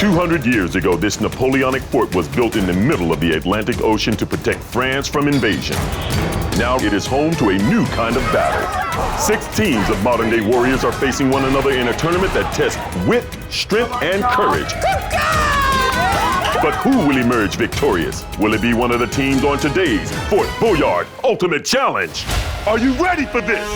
200 years ago, this Napoleonic fort was built in the middle of the Atlantic Ocean to protect France from invasion. Now it is home to a new kind of battle. 6 teams of modern-day warriors are facing one another in a tournament that tests wit, strength, and courage. But who will emerge victorious? Will it be one of the teams on today's Fort Boyard Ultimate Challenge? Are you ready for this?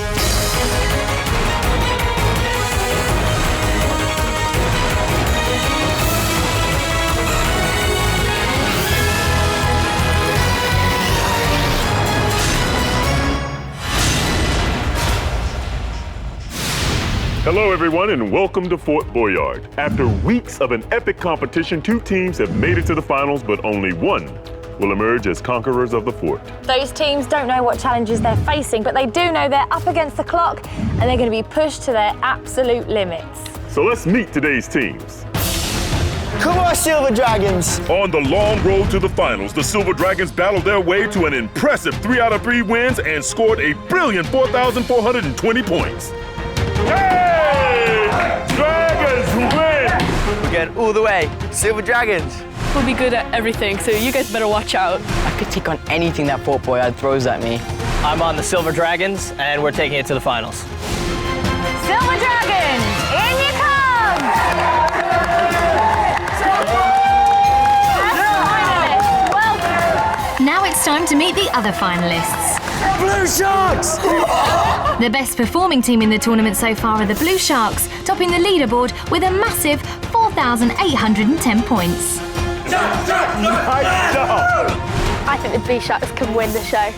Hello everyone and welcome to Fort Boyard. After weeks of an epic competition, 2 teams have made it to the finals, but only one will emerge as conquerors of the fort. Those teams don't know what challenges they're facing, but they do know they're up against the clock and they're going to be pushed to their absolute limits. So let's meet today's teams. Come on, Silver Dragons! On the long road to the finals, the Silver Dragons battled their way to an impressive 3 out of 3 wins and scored a brilliant 4,420 points. Hey! Dragons win! We're going all the way. Silver Dragons. We'll be good at everything, so you guys better watch out. I could take on anything that Fort Boyard throws at me. I'm on the Silver Dragons, and we're taking it to the finals. Silver Dragons, in you come! Now it's time to meet the other finalists. Blue Sharks! The best performing team in the tournament so far are the Blue Sharks, topping the leaderboard with a massive 4,810 points. I think the Blue Sharks can win the show.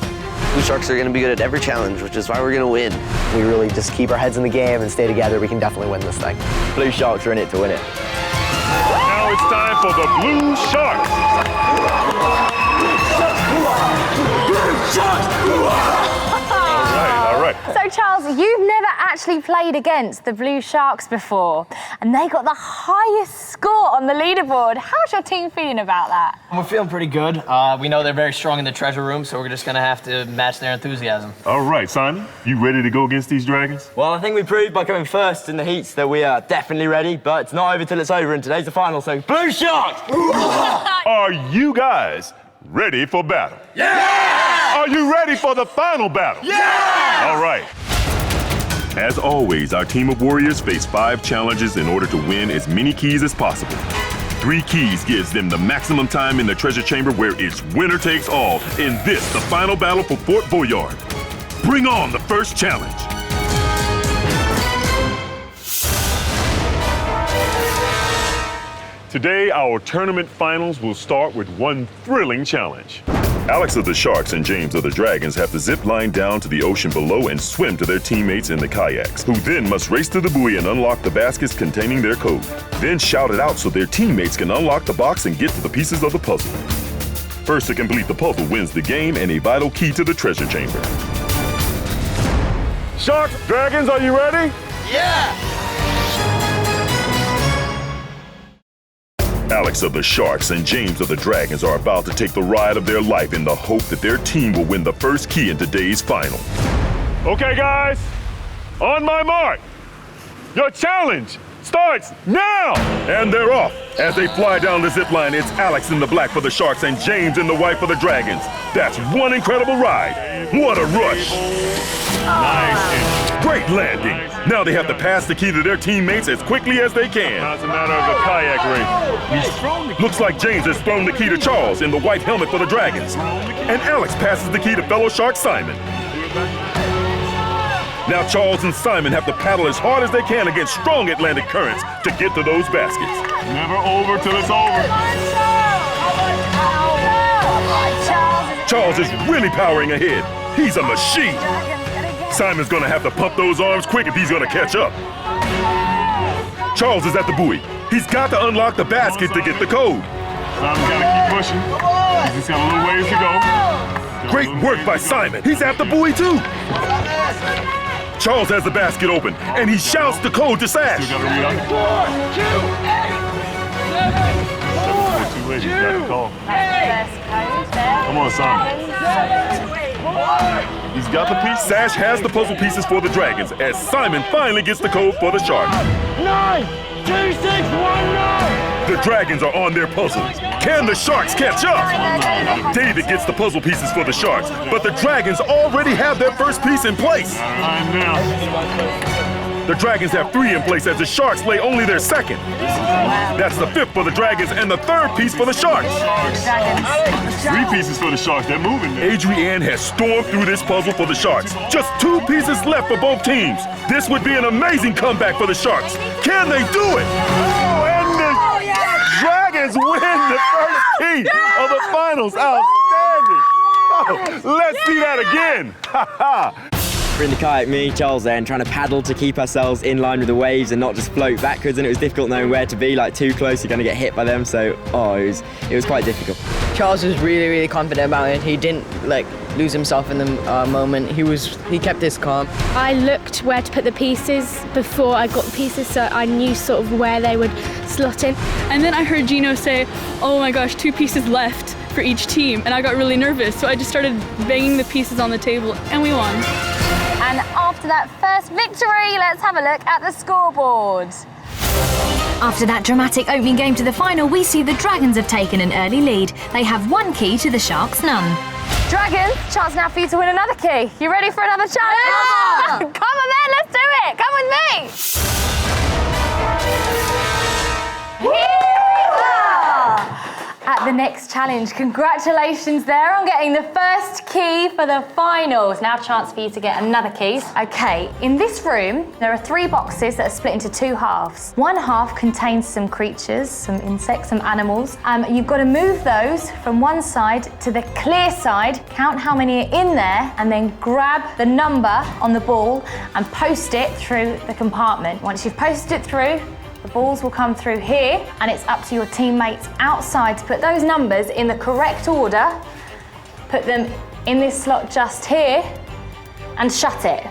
Blue Sharks are going to be good at every challenge, which is why we're going to win. We really just keep our heads in the game and stay together. We can definitely win this thing. Blue Sharks are in it to win it. Now it's time for the Blue Sharks. All right. So Charles, you've never actually played against the Blue Sharks before, and they got the highest score on the leaderboard. How's your team feeling about that? We're feeling pretty good. We know they're very strong in the treasure room, so we're just gonna have to match their enthusiasm. All right, Simon, you ready to go against these dragons? Well, I think we proved by coming first in the heats that we are definitely ready, but it's not over till it's over, and today's the final, so Blue Sharks! Are you guys ready for battle? Yeah! Are you ready for the final battle? Yeah! All right. As always, our team of warriors face 5 challenges in order to win as many keys as possible. 3 keys gives them the maximum time in the treasure chamber where it's winner takes all in this, the final battle for Fort Boyard. Bring on the first challenge. Today, our tournament finals will start with one thrilling challenge. Alex of the Sharks and James of the Dragons have to zip line down to the ocean below and swim to their teammates in the kayaks, who then must race to the buoy and unlock the baskets containing their code. Then shout it out so their teammates can unlock the box and get to the pieces of the puzzle. First to complete the puzzle wins the game and a vital key to the treasure chamber. Sharks, Dragons, are you ready? Yeah! Alex of the Sharks and James of the Dragons are about to take the ride of their life in the hope that their team will win the first key in today's final. Okay, guys, on my mark, your challenge starts now! And they're off. As they fly down the zip line, it's Alex in the black for the Sharks and James in the white for the Dragons. That's one incredible ride. What a rush. Nice. Great landing. Now they have to pass the key to their teammates as quickly as they can. Now it's a matter of the kayak race. Looks like James has thrown the key to Charles in the white helmet for the Dragons. And Alex passes the key to fellow shark Simon. Now Charles and Simon have to paddle as hard as they can against strong Atlantic currents to get to those baskets. Never over till it's over. Charles is really powering ahead. He's a machine. Simon's gonna have to pump those arms quick if he's gonna catch up. Charles is at the buoy. He's got to unlock the basket to get the code. Simon's gotta keep pushing. He's just got a little ways to go. Great work by Simon. He's at the buoy too. Charles has the basket open, and he shouts the code to Sash. Come on, Simon. He's got the piece. Sash has the puzzle pieces for the Dragons, as Simon finally gets the code for the Sharks. 9, 2, 6, 1, 9! The dragons are on their puzzle. Can the sharks catch up? David gets the puzzle pieces for the sharks, but the dragons already have their first piece in place. The dragons have 3 in place as the sharks lay only their second. That's the 5th for the dragons and the 3rd piece for the sharks. 3 pieces for the sharks, they're moving. Adrienne has stormed through this puzzle for the sharks. Just 2 pieces left for both teams. This would be an amazing comeback for the sharks. Can they do it? Oh, and the dragons win the first key of the finals. Outstanding. Oh, let's see that again. We're in the kayak, me, Charles there, and trying to paddle to keep ourselves in line with the waves and not just float backwards, and it was difficult knowing where to be, like too close, you're going to get hit by them, so it was quite difficult. Charles was really confident about it. He didn't lose himself in the moment. He kept his calm. I looked where to put the pieces before I got the pieces, so I knew sort of where they would slot in. And then I heard Geno say, oh my gosh, 2 pieces left for each team, and I got really nervous, so I just started banging the pieces on the table, and we won. And after that first victory, let's have a look at the scoreboard. After that dramatic opening game to the final, we see the Dragons have taken an early lead. They have 1 key to the Sharks' none. Dragons, chance now for you to win another key. You ready for another challenge? Yeah. Come on then, let's do it. Come with me. At the next challenge, congratulations there on getting the first key for the finals. Now a chance for you to get another key. Okay, in this room, there are 3 boxes that are split into 2 halves. One half contains some creatures, some insects, some animals. You've got to move those from one side to the clear side, count how many are in there, and then grab the number on the ball and post it through the compartment. Once you've posted it through, the balls will come through here, and it's up to your teammates outside to put those numbers in the correct order, put them in this slot just here, and shut it.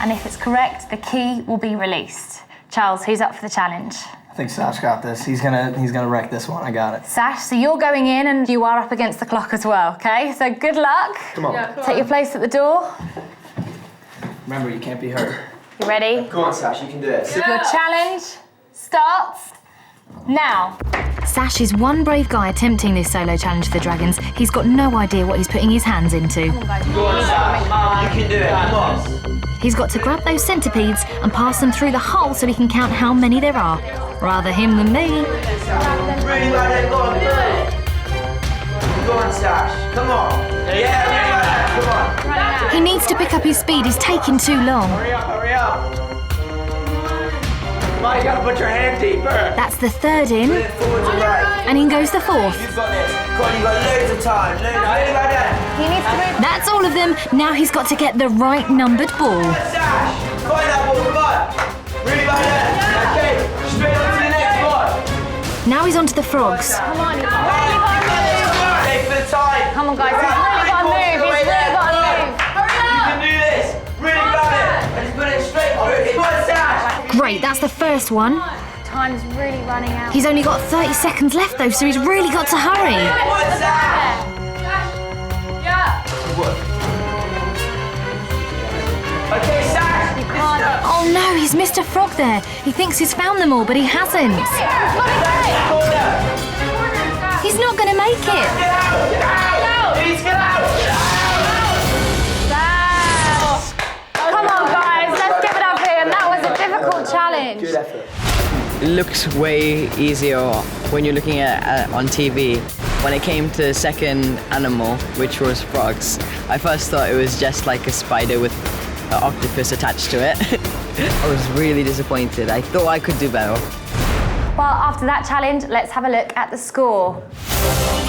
And if it's correct, the key will be released. Charles, who's up for the challenge? I think Sash got this. He's gonna wreck this one. I got it. Sash, so you're going in and you are up against the clock as well, okay? So good luck. Come on. Yeah, Take your place at the door. Remember, you can't be hurt. You ready? Come on, Sash, you can do it. Your challenge starts now. Sash is one brave guy attempting this solo challenge for the Dragons. He's got no idea what he's putting his hands into. Go on, Sash. You can do it. Come on. He's got to grab those centipedes and pass them through the hole so he can count how many there are. Rather him than me. Really well done. Go on. Go on, Sash. Come on. Yeah, really well done. Come on. He needs to pick up his speed. He's taking too long. Hurry up. Come on, you gotta put your hand deeper. That's the 3rd in. Put it forward to right. And in goes the 4th. You've got this. Come on, you've got loads of time. Really well done. He needs to move. That's all of them. Now he's got to get the right numbered ball. Sash, find that ball, come on. Really well done. Okay, straight on to the next one. Now he's onto the frogs. Come on, he's really got to move. Take for the time. Come on, guys, he's really got to move. He's really got to move. Hurry You can do this. Really well done. And just put it straight through. Come on, Sash. Great, that's the first one. Time's really running out. He's only got 30 seconds left though, so he's really got to hurry. Come on, Sash. Okay, Sash. You can't. Oh no, he's missed a frog there. He thinks he's found them all, but he hasn't. He's not going to make it. Get out. Get out. Please get out. Come on, guys, let's give it up here. That was a difficult challenge. Good effort. It looks way easier when you're looking at on TV. When it came to the second animal, which was frogs, I first thought it was just like a spider with an octopus attached to it. I was really disappointed. I thought I could do better. Well, after that challenge, let's have a look at the score.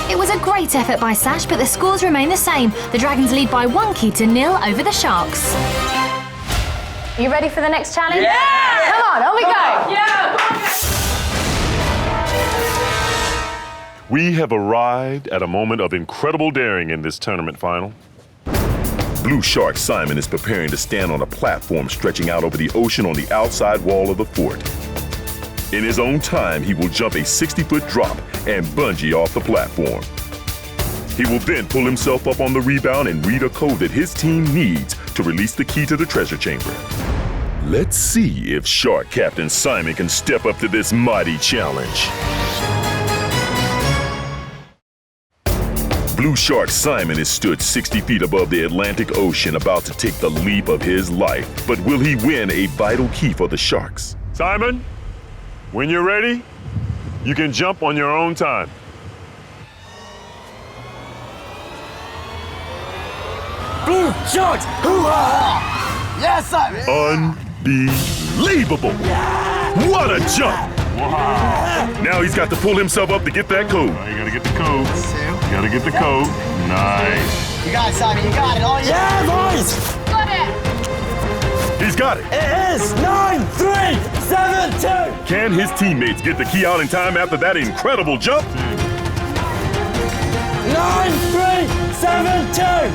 It was a great effort by Sash, but the scores remain the same. The Dragons lead by 1 key to 0 over the Sharks. Are you ready for the next challenge? Yeah! Come on, on we go. Yeah! We have arrived at a moment of incredible daring in this tournament final. Blue Shark Simon is preparing to stand on a platform stretching out over the ocean on the outside wall of the fort. In his own time, he will jump a 60-foot drop and bungee off the platform. He will then pull himself up on the rebound and read a code that his team needs to release the key to the treasure chamber. Let's see if Shark Captain Simon can step up to this mighty challenge. Blue Shark Simon is stood 60 feet above the Atlantic Ocean about to take the leap of his life. But will he win a vital key for the Sharks? Simon, when you're ready, you can jump on your own time. Blue Sharks, hoo-ha! Yes, Simon! Unbelievable! What a jump! Wow. Now he's got to pull himself up to get that code. You gotta get the code. You gotta get the code. Nice. You got it, Simon, you got it. Oh, yeah, boys! Got it! He's got it. It is 9-3-7-2. Can his teammates get the key out in time after that incredible jump? 9-3-7-2.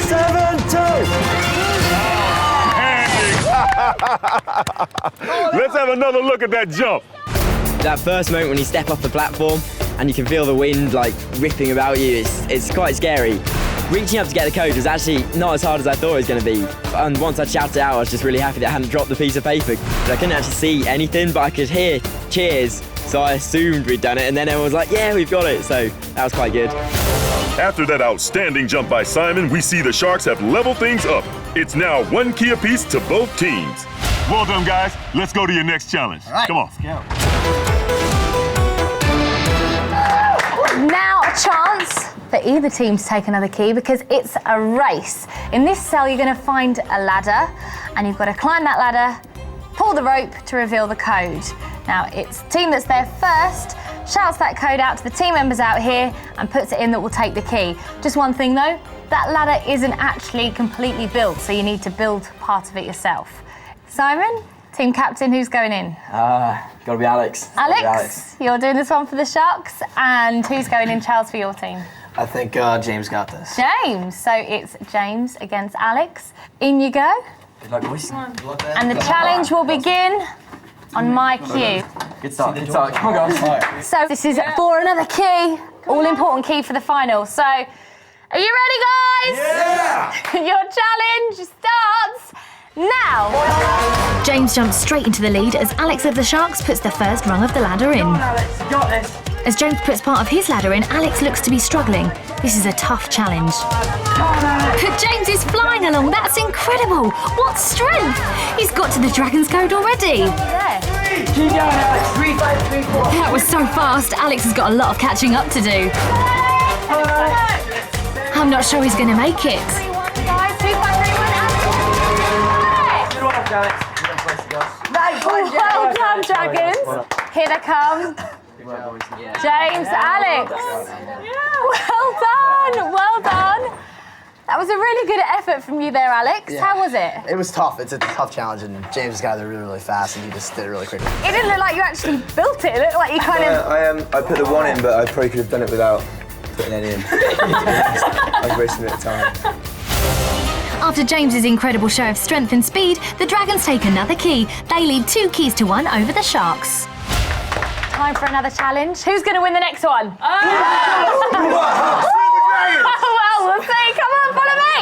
7-2. Let's have another look at that jump. That first moment when you step off the platform and you can feel the wind like ripping about you, it's quite scary. Reaching up to get the code was actually not as hard as I thought it was going to be. And once I shouted out, I was just really happy that I hadn't dropped the piece of paper. But I couldn't actually see anything, but I could hear cheers. So I assumed we'd done it, and then everyone was like, yeah, we've got it. So that was quite good. After that outstanding jump by Simon, we see the Sharks have leveled things up. It's now 1 key apiece to both teams. Well done, guys. Let's go to your next challenge. All right, come on. Let's go. Now a chance for either team to take another key because it's a race. In this cell, you're going to find a ladder and you've got to climb that ladder, pull the rope to reveal the code. Now, it's the team that's there first, shouts that code out to the team members out here and puts it in that will take the key. Just one thing though, that ladder isn't actually completely built, so you need to build part of it yourself. Simon, team captain, who's going in? Gotta be Alex. Alex, you're doing this one for the Sharks, and who's going in, Charles, for your team? I think James got this. James, so it's James against Alex. In you go. Good luck, boys. And the challenge will begin on my cue. Good start, Come on, guys. So this is for another key, all-important key for the final. So, are you ready, guys? Yeah! Your challenge starts now. James jumps straight into the lead as Alex of the Sharks puts the first rung of the ladder in. As James puts part of his ladder in, Alex looks to be struggling. This is a tough challenge. But James is flying along. That's incredible. What strength! He's got to the Dragon's Code already. Keep going, Alex. 3, 5, 3, 4. That was so fast. Alex has got a lot of catching up to do. I'm not sure he's going to make it. 3, 1, guys. 2, 5, 3, 1, Alex. well done, Dragons. Here they come. James, Alex. Well done. That was a really good effort from you there, Alex. Yeah. How was it? It was tough. It's a tough challenge, and James got there really, really fast, and he just did it really quickly. It didn't look like you actually built it. It looked like you kind of... I put the 1 in, but I probably could have done it without putting any in. I was wasting a bit of time. After James's incredible show of strength and speed, the Dragons take another key. They lead 2 keys to 1 over the Sharks. Time for another challenge. Who's going to win the next one? Well, we'll see. Come on, follow me.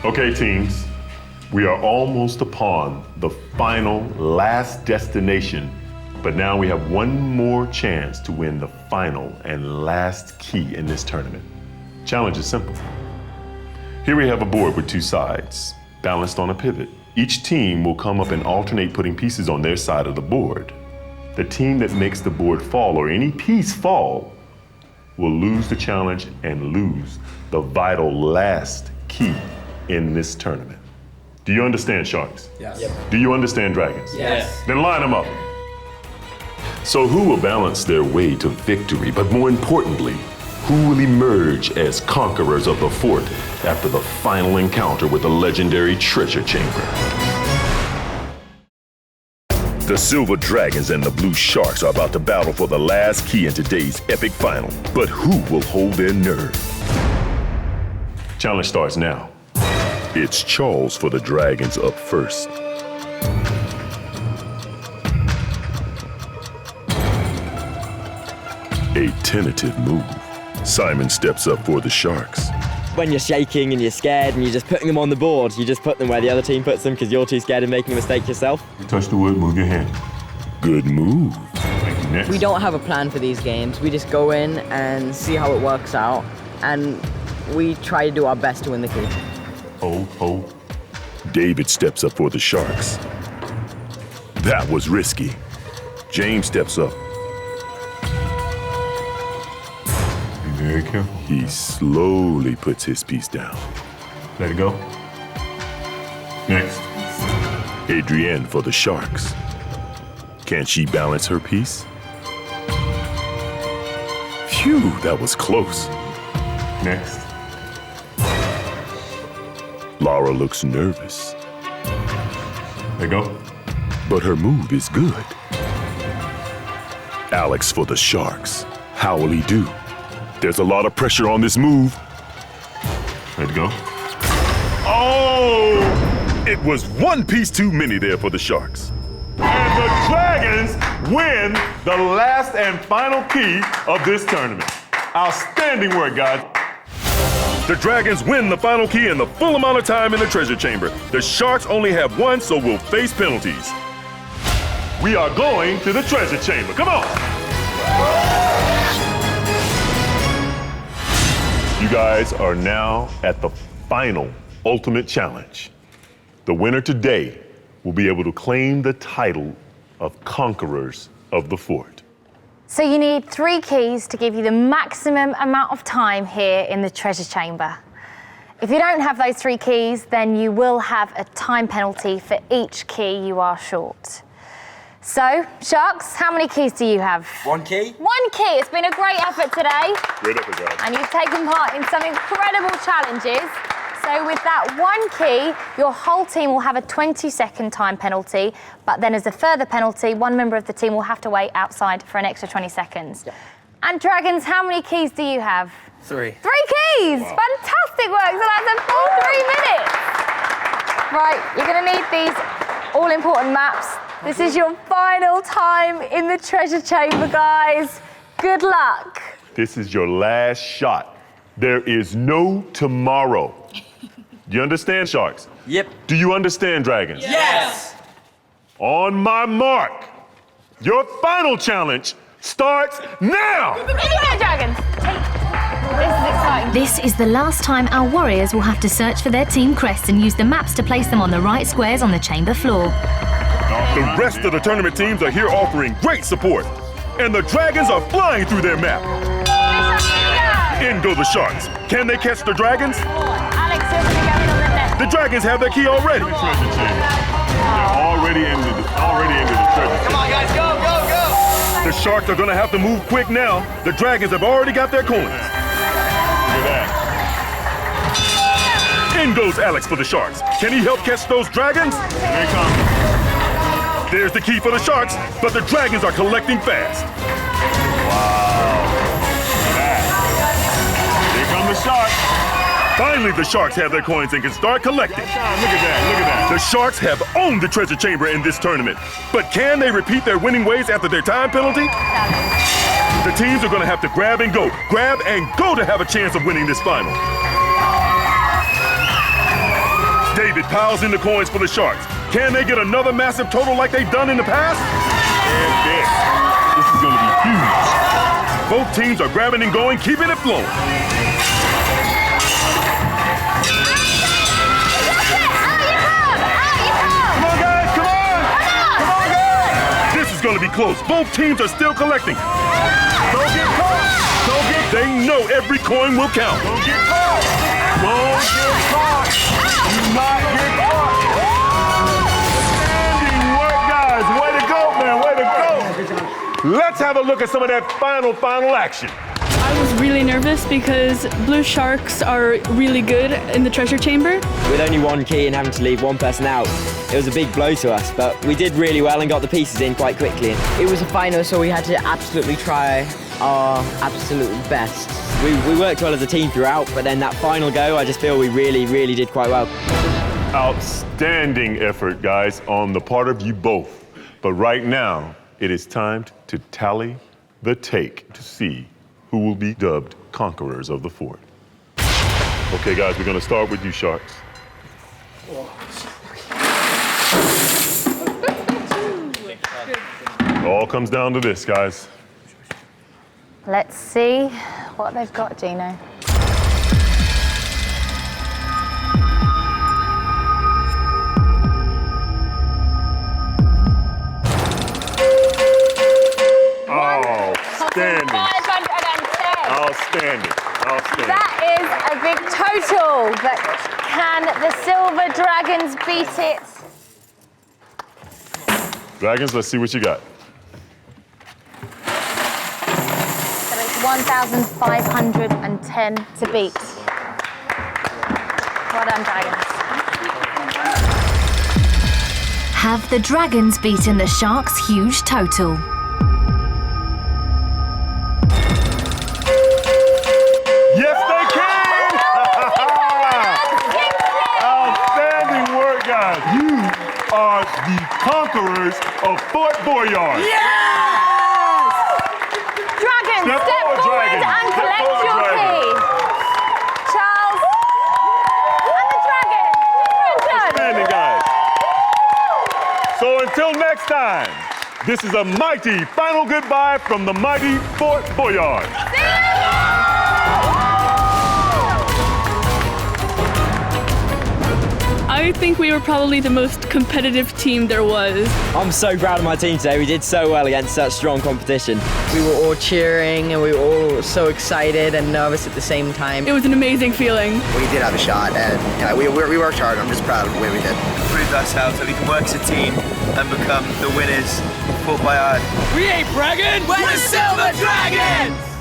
Okay, teams. We are almost upon the final, last destination. But now we have one more chance to win the final and last key in this tournament. Challenge is simple. Here we have a board with 2 sides, balanced on a pivot. Each team will come up and alternate putting pieces on their side of the board. The team that makes the board fall, or any piece fall, will lose the challenge and lose the vital last key in this tournament. Do you understand, Sharks? Yes. Yep. Do you understand, Dragons? Yes. Then line them up. So who will balance their way to victory, but more importantly, who will emerge as conquerors of the fort after the final encounter with the legendary treasure chamber? The Silver Dragons and the Blue Sharks are about to battle for the last key in today's epic final. But who will hold their nerve? Challenge starts now. It's Charles for the Dragons up first. A tentative move. Simon steps up for the Sharks. when you're shaking and you're scared and you're just putting them on the board, you just put them where the other team puts them because you're too scared of making a mistake yourself. You touch the wood, move your hand. Good move. Thank you. Next. We don't have a plan for these games. We just go in and see how it works out, and we try to do our best to win the key. Hold. David steps up for the Sharks. That was risky. James steps up. Be very careful. He slowly puts his piece down. Let it go. Next. Adrienne for the Sharks. Can she balance her piece? Phew, that was close. Next. Laura looks nervous. Let go. But her move is good. Alex for the Sharks. How will he do? There's a lot of pressure on this move. Let go. Oh! It was one piece too many there for the Sharks. And the Dragons win the last and final key of this tournament. Outstanding work, guys. The Dragons win the final key in the full amount of time in the treasure chamber. The Sharks only have one, so will face penalties. We are going to the treasure chamber. Come on. You guys are now at the final ultimate challenge. The winner today will be able to claim the title of Conquerors of the Fort. So you need 3 keys to give you the maximum amount of time here in the treasure chamber. If you don't have those 3 keys, then you will have a time penalty for each key you are short. So, Sharks, how many keys do you have? 1 key. 1 key. It's been a great effort today. Great effort, guys. And you've taken part in some incredible challenges. So with that 1 key, your whole team will have a 20-second time penalty, but then as a further penalty, one member of the team will have to wait outside for an extra 20 seconds. Yeah. And Dragons, how many keys do you have? 3. 3 keys! Wow. Fantastic work, so that's a full 3 minutes. Right, you're gonna need these all-important maps. This is your final time in the treasure chamber, guys. Good luck. This is your last shot. There is no tomorrow. Do you understand, Sharks? Yep. Do you understand, Dragons? Yes! On my mark, your final challenge starts now! Here you go, Dragons. This is exciting. This is the last time our warriors will have to search for their team crests and use the maps to place them on the right squares on the chamber floor. The rest of the tournament teams are here offering great support. And the Dragons are flying through their map. In go the Sharks. Can they catch the Dragons? Alex, you're going to go in on the net. The Dragons have their key already. Treasure chamber. They're already into the treasure chamber. Come on, guys, go, go, go! The Sharks are going to have to move quick now. The Dragons have already got their coins. Look at that. In goes Alex for the Sharks. Can he help catch those Dragons? Here they come. There's the key for the Sharks, but the Dragons are collecting fast. Wow. Look at that. Here come the Sharks. Finally, the Sharks have their coins and can start collecting. Look at that, look at that. The Sharks have owned the treasure chamber in this tournament. But can they repeat their winning ways after their time penalty? The teams are going to have to grab and go to have a chance of winning this final. David piles in the coins for the Sharks. Can they get another massive total like they've done in the past? And this is going to be huge. Both teams are grabbing and going, keeping it flowing. Come on, guys, come on! Come on, guys! This is going to be close. Both teams are still collecting. Don't get caught! Don't get They know every coin will count. Don't get caught! Don't get caught! Do not get caught! Outstanding work, guys! Way to go, man! Way to go! Let's have a look at some of that final action. I was really nervous because Blue Sharks are really good in the treasure chamber. With only 1 key and having to leave 1 person out, it was a big blow to us, but we did really well and got the pieces in quite quickly. It was a final, so we had to absolutely try our absolute best. We worked well as a team throughout, but then that final go, I just feel we really did quite well. Outstanding effort, guys, on the part of you both. But right now, it is time to tally the take to see who will be dubbed Conquerors of the Fort. Okay, guys, we're gonna start with you, Sharks. It all comes down to this, guys. Let's see what they've got, Geno. Outstanding. 510. Outstanding. Outstanding. That is a big total, but can the Silver Dragons beat it? Dragons, let's see what you got. So it's 1,510 to beat. Well done, Dragons. Have the Dragons beaten the Sharks' huge total? Yes, they can! Outstanding work, guys. You are the conquerors of Fort Boyard. Dragons, Step step forward, forward Dragons. and Step collect forward, your Dragons. key. Charles and the Dragons. Well done. Outstanding, guys. So until next time, this is a mighty final goodbye from the mighty Fort Boyard. I think we were probably the most competitive team there was. I'm so proud of my team today. We did so well against such strong competition. We were all cheering and we were all so excited and nervous at the same time. It was an amazing feeling. We did have a shot, and we worked hard. I'm just proud of the way we did. Proved ourselves that we can work as a team and become the winners of Fort Boyard. We ain't bragging! We're the Silver Dragons!